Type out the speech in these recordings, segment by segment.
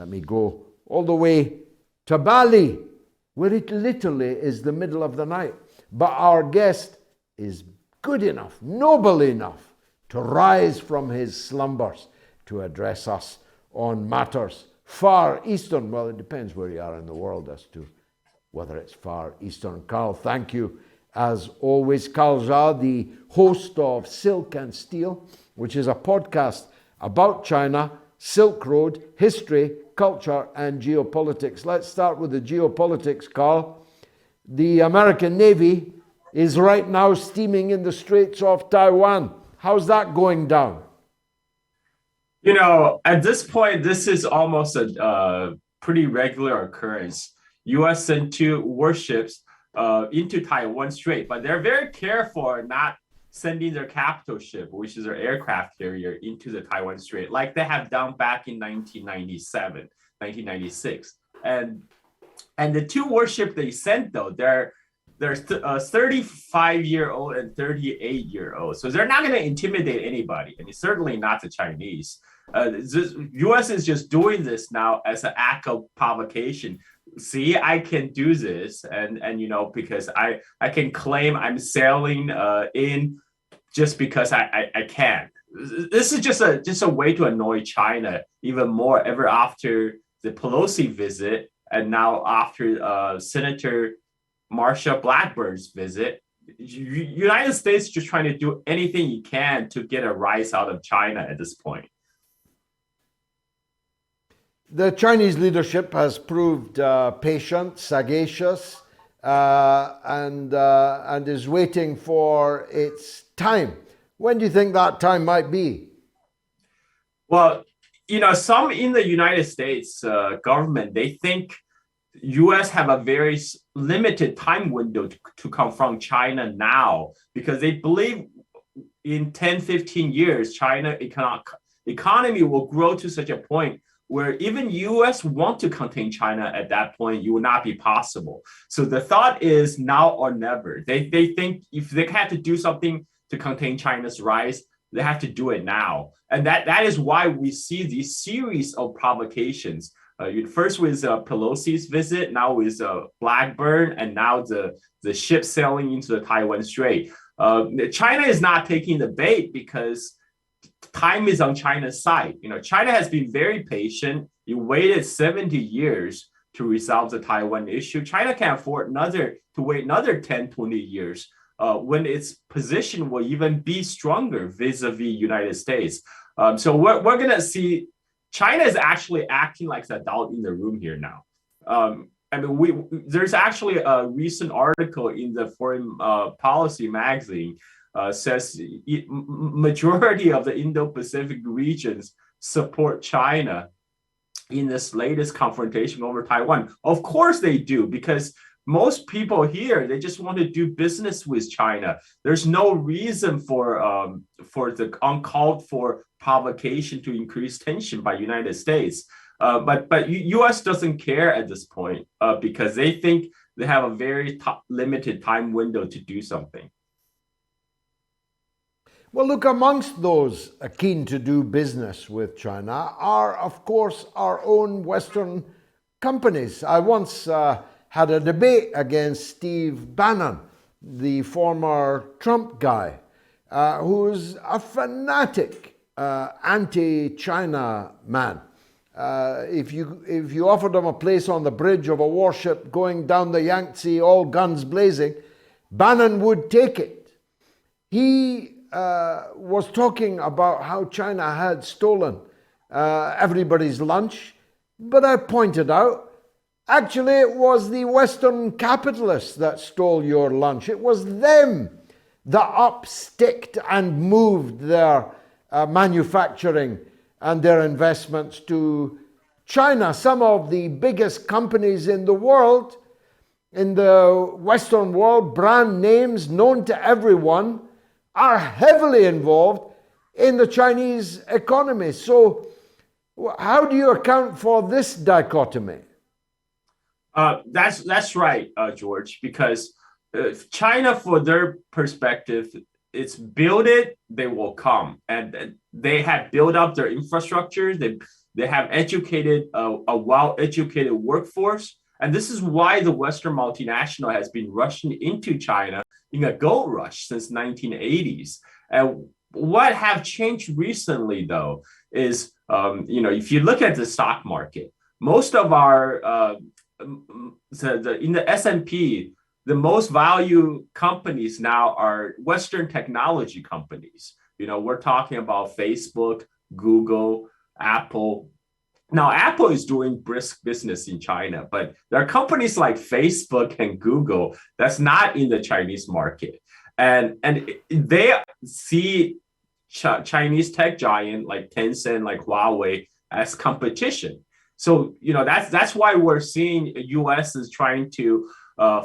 Let me go all the way to Bali, where it literally is the middle of the night. But our guest is good enough, noble enough to rise from his slumbers to address us on matters far eastern. Well, it depends where you are in the world as to whether it's far eastern. Carl, thank you. As always, Carl Zha, the host of Silk and Steel, which is a podcast about China, Silk Road, history, culture, and geopolitics. Let's start with the geopolitics, Carl. The American Navy is right now steaming in the Straits of Taiwan. How's that going down? You know, at this point, this is almost a pretty regular occurrence. U.S. sent two warships into Taiwan Strait, but they're very careful not sending their capital ship, which is their aircraft carrier, into the Taiwan Strait, like they have done back in 1997, 1996. And the two warships they sent, though, they're 35-year-old and 38-year-old. So they're not going to intimidate anybody, and it's certainly not the Chinese. U.S. is just doing this now as an act of provocation. See, I can do this, and you know, because I can claim I'm sailing in just because I can. This is just a way to annoy China even more. Ever after the Pelosi visit, and now after Senator Marsha Blackbird's visit, United States just trying to do anything you can to get a rise out of China at this point. The Chinese leadership has proved patient, sagacious, and is waiting for its time. When do you think that time might be? Well, you know, some in the United States government, they think U.S. have a very limited time window to confront China now, because they believe in 10, 15 years, China economy will grow to such a point where even U.S. want to contain China at that point, it will not be possible. So the thought is now or never. They think if they have to do something to contain China's rise, they have to do it now. And that is why we see these series of provocations. First with Pelosi's visit, now with Blackburn, and now the ship sailing into the Taiwan Strait. China is not taking the bait because time is on China's side. You know, China has been very patient. You waited 70 years to resolve the Taiwan issue. China can't afford to wait another 10, 20 years when its position will even be stronger vis-a-vis United States. So we're going to see China is actually acting like the adult in the room here now. I mean, there's actually a recent article in the Foreign Policy magazine says majority of the Indo-Pacific regions support China in this latest confrontation over Taiwan. Of course they do, because most people here, they just want to do business with China. There's no reason for the uncalled for provocation to increase tension by United States. But U.S. doesn't care at this point because they think they have a very limited time window to do something. Well, look, amongst those keen to do business with China are, of course, our own Western companies. I once had a debate against Steve Bannon, the former Trump guy, who's a fanatic anti-China man. If you offered him a place on the bridge of a warship going down the Yangtze, all guns blazing, Bannon would take it. He was talking about how China had stolen everybody's lunch, but I pointed out, actually it was the Western capitalists that stole your lunch. It was them that upsticked and moved their manufacturing and their investments to China. Some of the biggest companies in the world, in the Western world, brand names known to everyone, are heavily involved in the Chinese economy. So how do you account for this dichotomy? That's right, George, because China, for their perspective, it's build it, they will come. And they have built up their infrastructure. They have educated a a well-educated workforce. And this is why the Western multinational has been rushing into China in a gold rush since 1980s. And what have changed recently, though, is if you look at the stock market, most of our in the S&P, the most value companies now are Western technology companies. We're talking about Facebook, Google, Apple. Now, Apple is doing brisk business in China, but there are companies like Facebook and Google that's not in the Chinese market. And they see Chinese tech giant like Tencent, like Huawei as competition. So, that's why we're seeing U.S. is trying to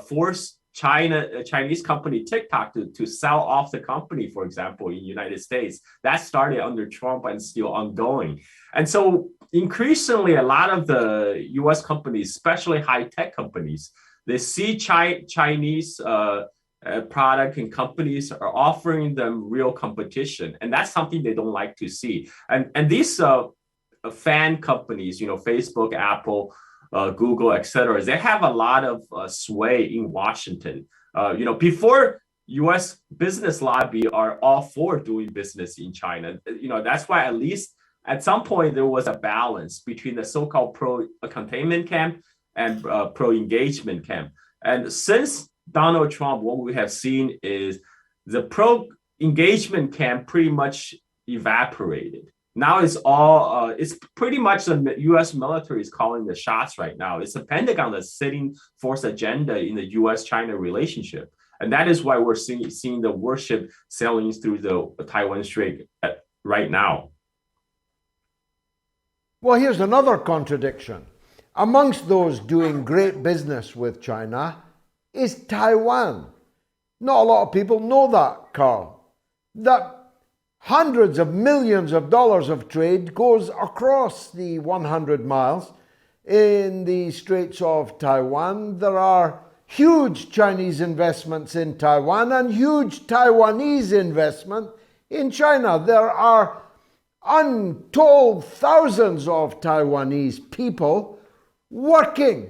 force Chinese company TikTok to sell off the company, for example, in the United States. That started under Trump and still ongoing. And so increasingly, a lot of the U.S. companies, especially high-tech companies, they see Chinese product and companies are offering them real competition. And that's something they don't like to see. And these fan companies, Facebook, Apple, Google, etc., they have a lot of sway in Washington. Before U.S. business lobby are all for doing business in China. That's why at least at some point there was a balance between the so-called pro-containment camp and pro-engagement camp. And since Donald Trump, what we have seen is the pro-engagement camp pretty much evaporated. Now it's pretty much the U.S. military is calling the shots right now. It's the Pentagon that's setting forth agenda in the U.S.-China relationship. And that is why we're seeing the warship sailing through the Taiwan Strait right now. Well, here's another contradiction. Amongst those doing great business with China is Taiwan. Not a lot of people know that, Carl. That hundreds of millions of dollars of trade goes across the 100 miles in the Straits of Taiwan. There are huge Chinese investments in Taiwan and huge Taiwanese investment in China. There are untold thousands of Taiwanese people working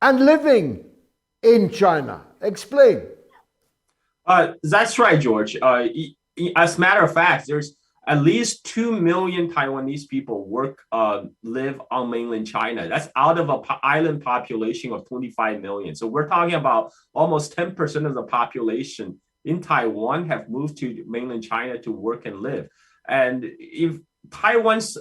and living in China. Explain. That's right, George. As a matter of fact, there's at least 2 million Taiwanese people live on mainland China. That's out of an island population of 25 million. So we're talking about almost 10% of the population in Taiwan have moved to mainland China to work and live. And if Taiwan's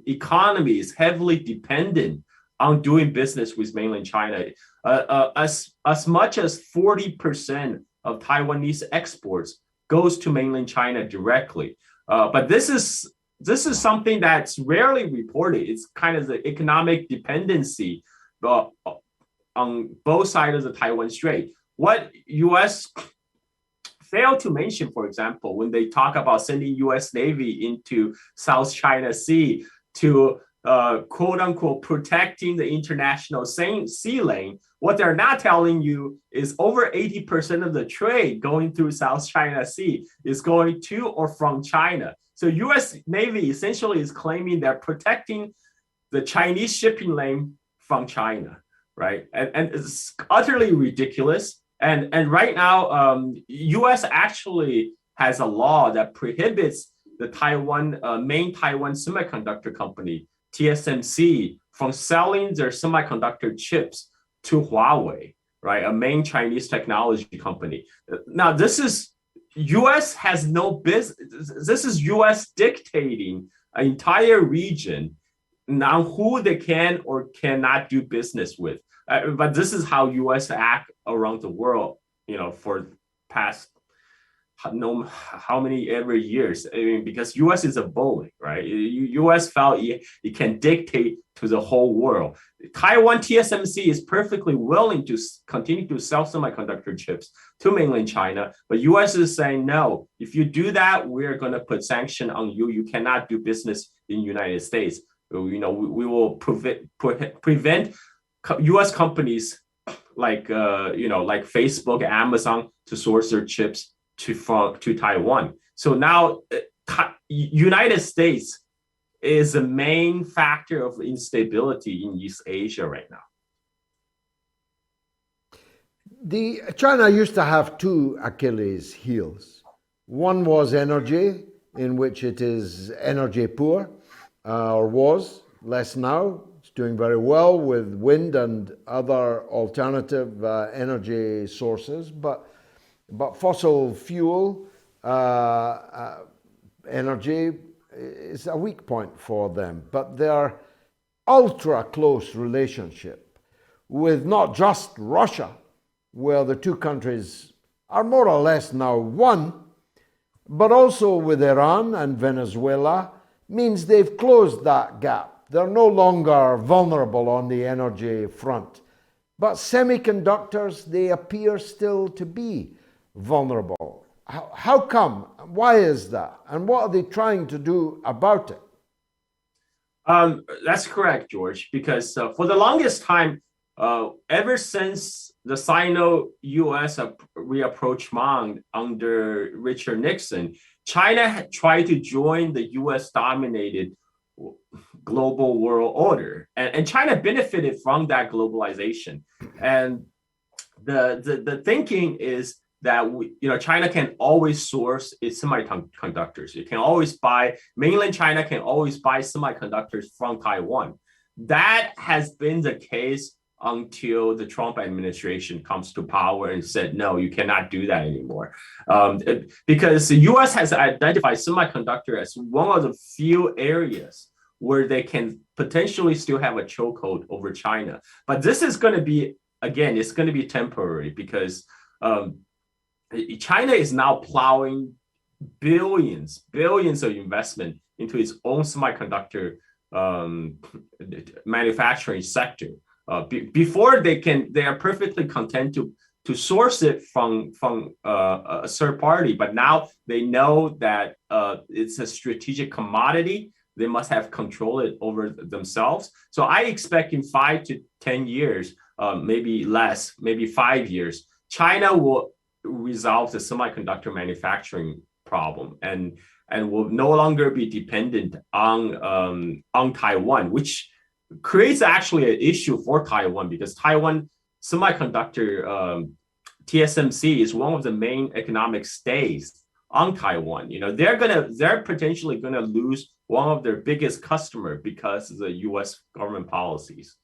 economy is heavily dependent on doing business with mainland China, as much as 40% of Taiwanese exports goes to mainland China directly. But this is something that's rarely reported. It's kind of the economic dependency on both sides of the Taiwan Strait. What U.S. failed to mention, for example, when they talk about sending U.S. Navy into South China Sea to quote unquote protecting the international sea lane, what they're not telling you is over 80% of the trade going through South China Sea is going to or from China. So U.S. Navy essentially is claiming they're protecting the Chinese shipping lane from China, right? And it's utterly ridiculous. And right now, U.S. actually has a law that prohibits the main Taiwan semiconductor company, TSMC, from selling their semiconductor chips to Huawei, right? A main Chinese technology company. Now, this is U.S. has no business. This is U.S. dictating an entire region now who they can or cannot do business with. But this is how U.S. act around the world, for past how many every years. I mean, because U.S. is a bully, right? U.S. felt it can dictate to the whole world. Taiwan TSMC is perfectly willing to continue to sell semiconductor chips to mainland China, but U.S. is saying, no, if you do that, we're going to put sanction on you. You cannot do business in the United States. We will prevent U.S. companies like Facebook, Amazon to source their chips to Taiwan. So now United States is the main factor of instability in East Asia right now. China used to have two Achilles heels. One was energy, in which it is energy poor, or was, less now. It's doing very well with wind and other alternative energy sources, but fossil fuel energy is a weak point for them. But their ultra close relationship with not just Russia, where the two countries are more or less now one, but also with Iran and Venezuela, means they've closed that gap. They're no longer vulnerable on the energy front. But semiconductors, they appear still to be vulnerable. How come? Why is that? And what are they trying to do about it? That's correct, George, because for the longest time, ever since the Sino-US rapprochement under Richard Nixon, China had tried to join the US-dominated global world order, and China benefited from that globalization. And the thinking is that China can always source its semiconductors. It can always buy, mainland China can always buy semiconductors from Taiwan. That has been the case until the Trump administration comes to power and said, no, you cannot do that anymore. Because the US has identified semiconductor as one of the few areas where they can potentially still have a chokehold over China. But this is going to be, again, it's going to be temporary because China is now plowing billions of investment into its own semiconductor manufacturing sector. Before they are perfectly content to source it from a third party, but now they know that it's a strategic commodity. They must have control it over themselves. So I expect in 5 to 10 years, maybe less, maybe 5 years, China will resolve the semiconductor manufacturing problem and will no longer be dependent on Taiwan, which creates actually an issue for Taiwan because Taiwan semiconductor TSMC is one of the main economic stays on Taiwan. They're potentially gonna lose one of their biggest customer because of the U.S. government policies.